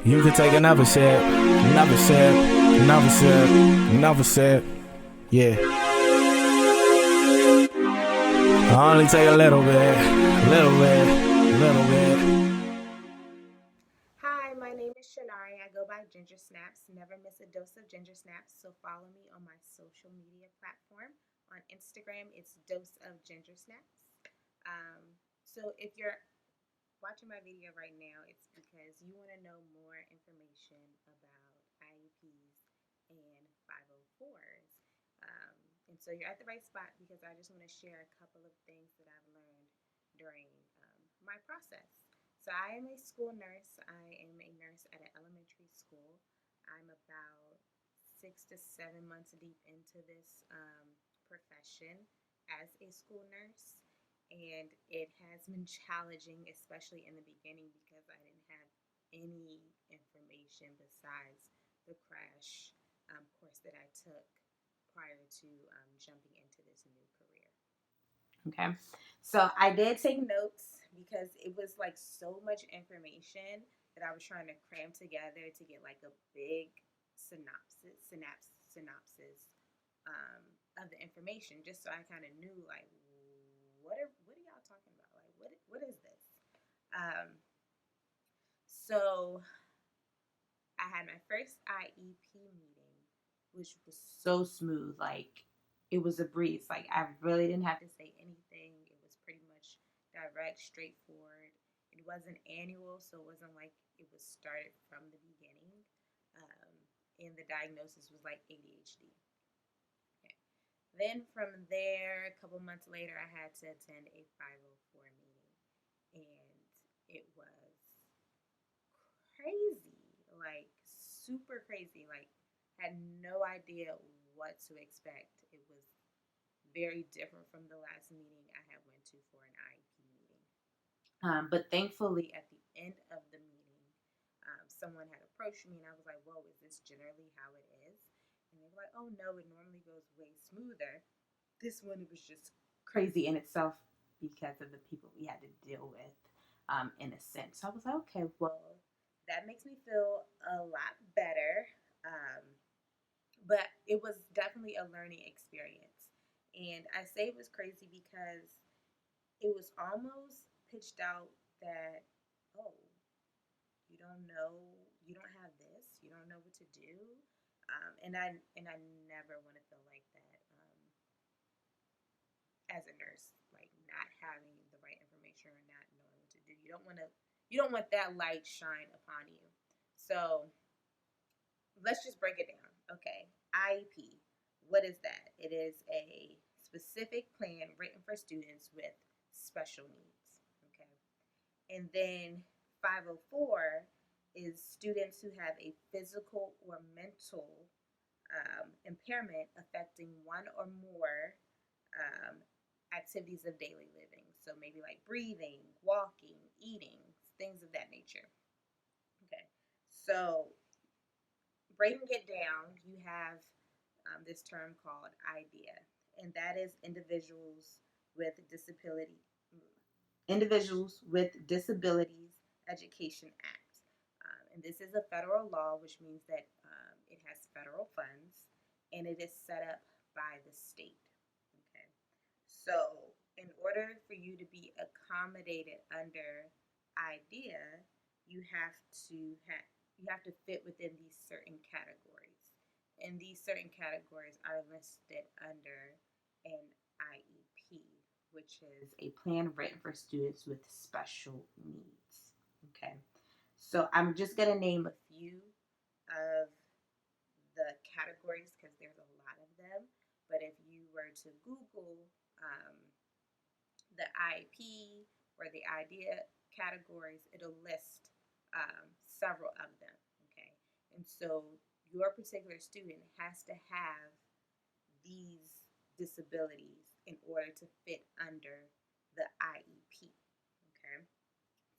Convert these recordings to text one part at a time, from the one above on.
You could take another sip, another sip, another sip, another sip. Yeah. I only take a little bit, little bit, little bit. Hi, my name is Shanari. I go by Ginger Snaps. Never miss a dose of Ginger Snaps. So follow me on my social media platform. On Instagram, it's Dose of Ginger Snaps. Um, so if you're watching my video right now, it's because you want to know more information about IEPs and 504s. Um, and so you're at the right spot because I just want to share a couple of things that I've learned during my process. So I am a school nurse. I am a nurse at an elementary school. I'm about 6 to 7 months deep into this profession as a school nurse, and it has been challenging, especially in the beginning, because I didn't have any information besides the crash course that I took prior to jumping into this new career. Okay, so I did take notes because it was like so much information that I was trying to cram together to get like a big synopsis of the information, just so I kind of knew like what are y'all talking about? Like what is this? Um, so I had my first IEP meeting, which was so smooth. Like it was a breeze. Like I really didn't have to say anything. It was pretty much direct, straightforward. It wasn't annual, so it wasn't like it was started from the beginning. Um, and the diagnosis was like ADHD. Okay. Then from there, a couple months later, I had to attend a 504 meeting, and it was crazy, like super crazy. Like had no idea what to expect. It was very different from the last meeting I had went to for an IEP meeting. But thankfully, at the end of the meeting, someone had approached me, and I was like, "Whoa, is this generally how it is?" And they were like, "Oh no, it normally goes way smoother. This one, it was just crazy in itself because of the people we had to deal with, in a sense." So I was like, "Okay, well, that makes me feel a lot better." Um, but it was definitely a learning experience. And I say it was crazy because it was almost pitched out that, oh, you don't know, you don't have this, you don't know what to do. And I never want to feel like that as a nurse, like not having the right information or not knowing what to do. You don't want that light shine upon you. So let's just break it down. Okay, IEP. What is that? It is a specific plan written for students with special needs. Okay, and then 504 is students who have a physical or mental impairment affecting one or more um, activities of daily living. So maybe like breathing, walking, eating, things of that nature. Okay, so breaking it down, you have this term called IDEA, and that is with disability, Individuals with Disabilities Education Act. And this is a federal law, which means that it has federal funds and it is set up by the state. Okay, so in order for you to be accommodated under IDEA, you have to have you have to fit within these certain categories. And these certain categories are listed under an IEP, which is a plan written for students with special needs. Okay, so I'm just going to name a few of the categories because there's a lot of them. But if you were to Google the IEP or the IDEA categories, it'll list several of them. Okay, and so your particular student has to have these disabilities in order to fit under the IEP. Okay,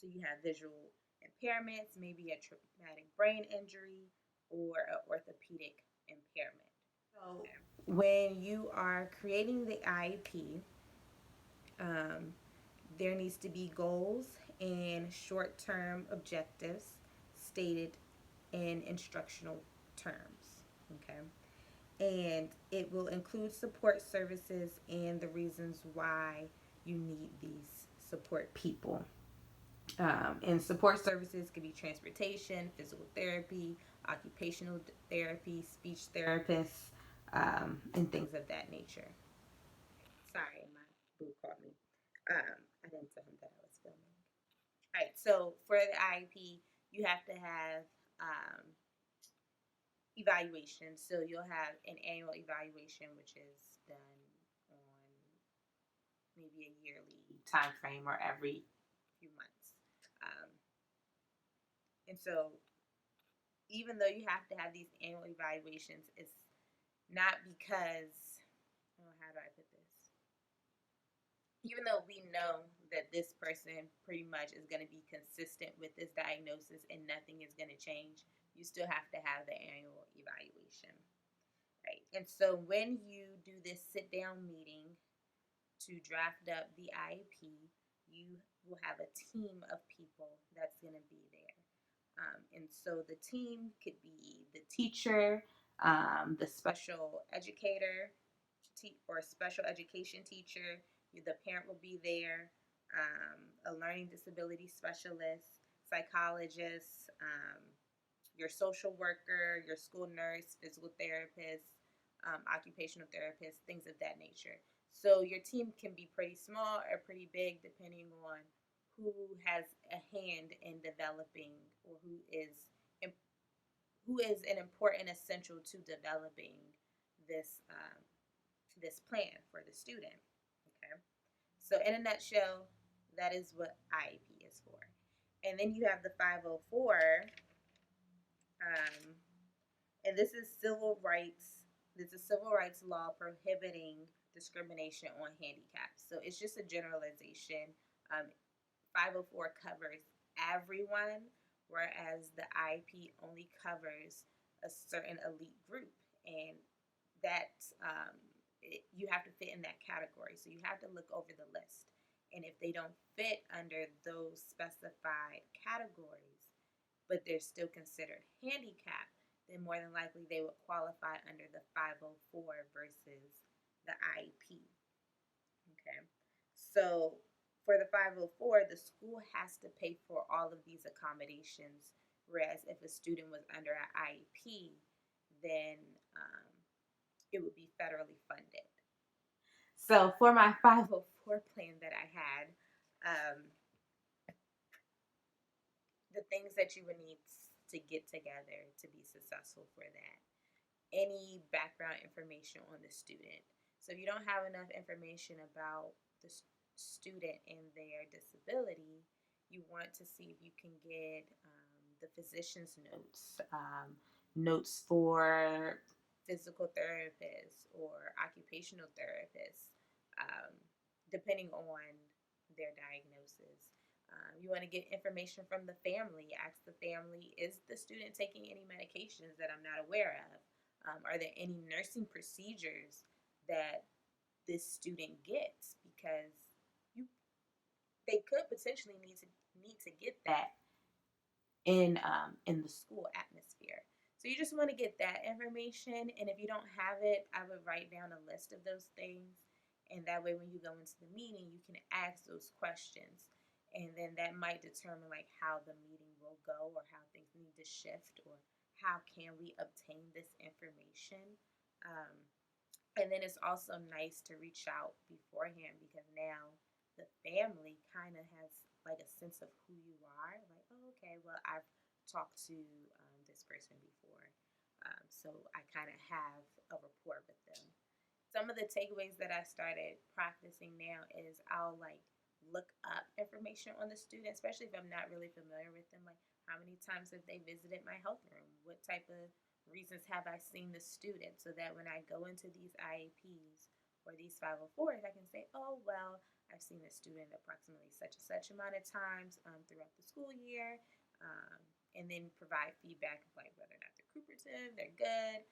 so you have visual impairments, maybe a traumatic brain injury, or an orthopedic impairment. So when you are creating the IEP, um, there needs to be goals and short term objectives stated in instructional terms. Okay. And it will include support services and the reasons why you need these support people. And support services could be transportation, physical therapy, occupational therapy, speech therapists, and things of that nature. Sorry, my boo called me. I didn't tell him that I was filming. All right, so for the IEP, you have to have evaluation. So you'll have an annual evaluation, which is done on maybe a yearly time frame or every few months. Um, and so even though you have to have these annual evaluations, it's not because, oh, how do I put this? Even though we know that this person pretty much is going to be consistent with this diagnosis and nothing is going to change, you still have to have the annual evaluation. Right. And so when you do this sit down meeting to draft up the IEP, you will have a team of people that's going to be there. And so the team could be the teacher, the special educator, or special education teacher. The parent will be there, a learning disability specialist, psychologist, your social worker, your school nurse, physical therapist, occupational therapist, things of that nature. So your team can be pretty small or pretty big depending on who has a hand in developing or who is an important essential to developing this this plan for the student. Okay, so in a nutshell, that is what IEP is for. And then you have the 504, um, and this is civil rights. This is civil rights law prohibiting discrimination on handicaps. So it's just a generalization. 504 covers everyone, whereas the IEP only covers a certain elite group, and that you have to fit in that category. So you have to look over the list, and if they don't fit under those specified categories, but they're still considered handicapped, then more than likely they would qualify under the 504 versus the IEP. Okay. So for the 504, the school has to pay for all of these accommodations, whereas if a student was under an IEP, then it would be federally funded. So for my 504 plan that I had, the things that you would need to get together to be successful for that. Any background information on the student. So if you don't have enough information about the student and their disability, you want to see if you can get the physician's notes, notes for physical therapists or occupational therapists, depending on their diagnosis. You want to get information from the family. Ask the family, is the student taking any medications that I'm not aware of? Are there any nursing procedures that this student gets? Because you, they could potentially need to get that in the school atmosphere. So you just want to get that information, and if you don't have it, I would write down a list of those things, and that way when you go into the meeting, you can ask those questions, and then that might determine like how the meeting will go or how things need to shift or how can we obtain this information. Um, and then it's also nice to reach out beforehand because now the family kind of has like a sense of who you are. Like, oh, okay, well, I've talked to this person before. So I kind of have a rapport with them. Some of the takeaways that I started practicing now is I'll like look up information on the student, especially if I'm not really familiar with them. Like, how many times have they visited my health room? What type of reasons have I seen the student? So that when I go into these IEPs or these 504s, I can say, oh, well, I've seen the student approximately such and such amount of times throughout the school year, and then provide feedback of like whether or not they're cooperative, they're good,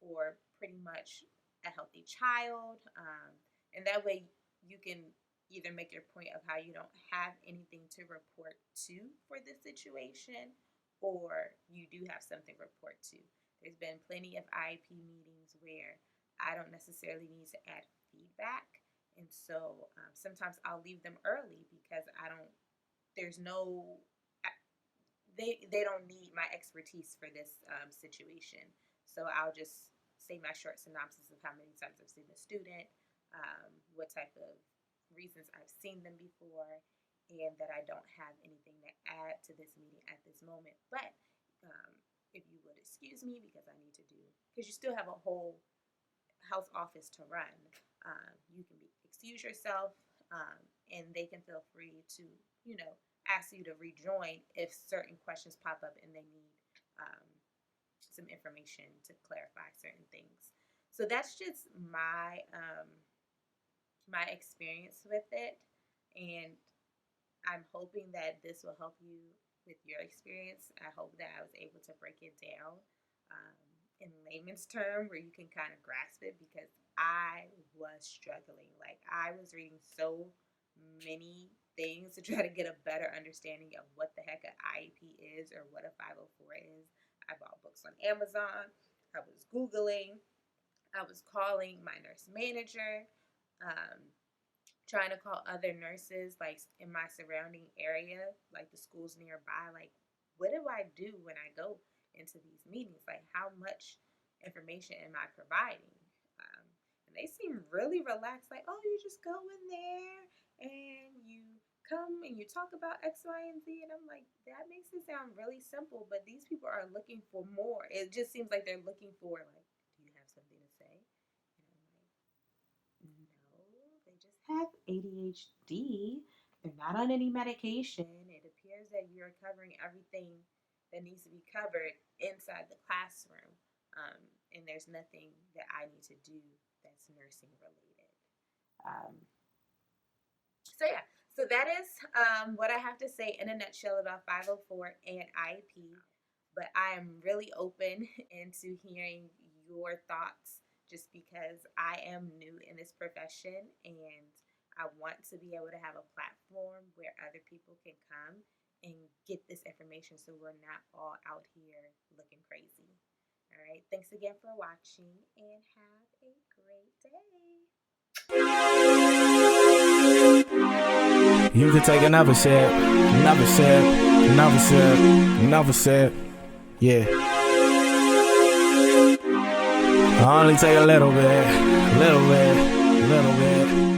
or pretty much a healthy child. And that way you can either make your point of how you don't have anything to report to for this situation, or you do have something to report to. There's been plenty of IEP meetings where I don't necessarily need to add feedback. And so sometimes I'll leave them early because there's no, they don't need my expertise for this situation. So I'll just say my short synopsis of how many times I've seen the student, what type of reasons I've seen them before, and that I don't have anything to add to this meeting at this moment. But if you would excuse me because I need to because you still have a whole health office to run, you can excuse yourself, and they can feel free to, ask you to rejoin if certain questions pop up and they need some information to clarify certain things. So that's just my experience with it, and I'm hoping that this will help you with your experience. I hope that I was able to break it down in layman's term where you can kind of grasp it, because I was struggling. Like, I was reading so many things to try to get a better understanding of what the heck an IEP is or what a 504 is. I bought books on Amazon. I was Googling. I was calling my nurse manager, trying to call other nurses like in my surrounding area, like the schools nearby. Like, what do I do when I go into these meetings? Like, how much information am I providing? And they seem really relaxed, like, oh, you just go in there and you come and you talk about X, Y, and Z. And I'm like, that makes it sound really simple, but these people are looking for more. It just seems like they're looking for, like, do you have something to say? And I'm like, no, they just have ADHD. They're not on any medication. It appears that you're covering everything that needs to be covered inside the classroom. And there's nothing that I need to do that's nursing related. So that is what I have to say in a nutshell about 504 and IEP. But I am really open into hearing your thoughts, just because I am new in this profession and I want to be able to have a platform where other people can come and get this information so we're not all out here looking crazy. All right. Thanks again for watching and have a great day. You can take another sip, another sip, another sip, another sip. Yeah. I only take a little bit, little bit, little bit.